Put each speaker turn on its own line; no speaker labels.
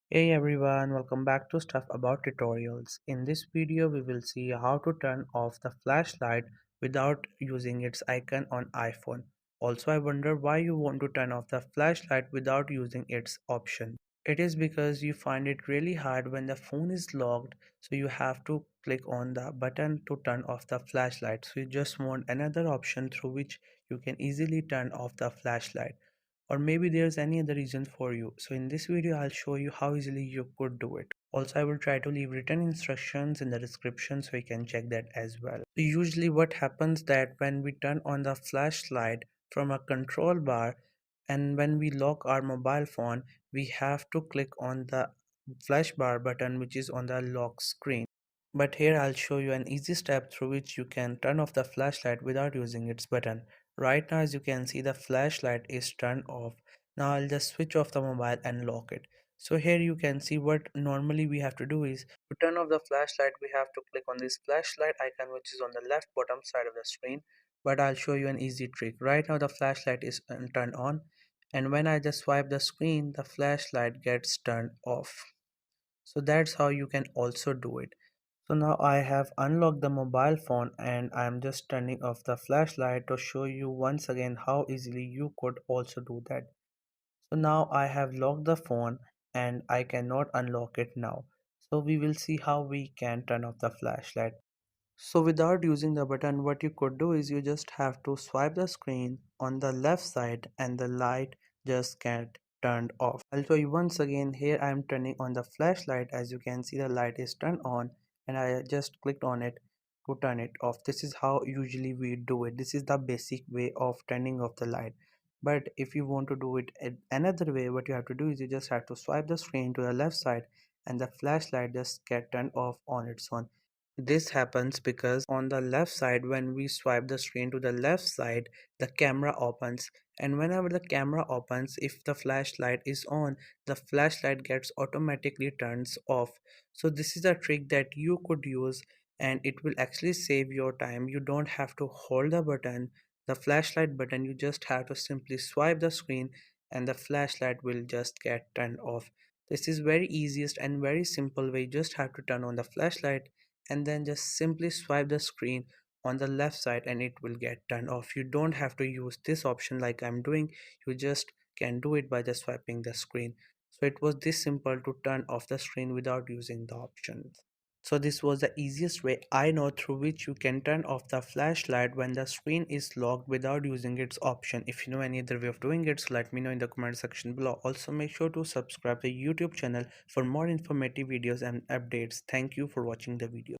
Hey everyone, welcome back to Stuff About Tutorials. In this video, we will see how to turn off the flashlight without using its icon on iPhone. Also, I wonder why you want to turn off the flashlight without using its option. It is because you find it really hard when the phone is locked, so you have to click on the button to turn off the flashlight. So you just want another option through which you can easily turn off the flashlight, or maybe there's any other reason for you. So in this video I'll show you how easily you could do it. Also, I will try to leave written instructions in the description so you can check that as well. So usually what happens that when we turn on the flashlight from a control bar and when we lock our mobile phone, we have to click on the flash bar button which is on the lock screen. But here I'll show you an easy step through which you can turn off the flashlight without using its button. Right now, as you can see, the flashlight is turned off. Now I'll just switch off the mobile and lock it. So here you can see what normally we have to do is to turn off the flashlight, we have to click on this flashlight icon which is on the left bottom side of the screen. But I'll show you an easy trick. Right now the flashlight is turned on, and when I just swipe the screen, the flashlight gets turned off. So that's how you can also do it. So now I have unlocked the mobile phone and I am just turning off the flashlight to show you once again how easily you could also do that. So now I have locked the phone and I cannot unlock it now. So we will see how we can turn off the flashlight. So without using the button, what you could do is you just have to swipe the screen on the left side and the light just get turned off. I'll show you once again. Here I am turning on the flashlight. As you can see, the light is turned on and I just clicked on it to turn it off. This is how usually we do it. This is the basic way of turning off the light. But if you want to do it another way, what you have to do is you just have to swipe the screen to the left side and the flashlight just get turned off on its own. This happens because on the left side, when we swipe the screen to the left side, the camera opens. And whenever the camera opens, if the flashlight is on, the flashlight gets automatically turns off. So this is a trick that you could use and it will actually save your time. You don't have to hold the button, the flashlight button. You just have to simply swipe the screen and the flashlight will just get turned off. This is very easiest and very simple way. You just have to turn on the flashlight and then just simply swipe the screen on the left side and it will get turned off. You don't have to use this option like I'm doing. You just can do it by just swiping the screen. So it was this simple to turn off the screen without using the options. So this was the easiest way I know through which you can turn off the flashlight when the screen is locked without using its option. If you know any other way of doing it, so let me know in the comment section below. Also make sure to subscribe the YouTube channel for more informative videos and updates. Thank you for watching the video.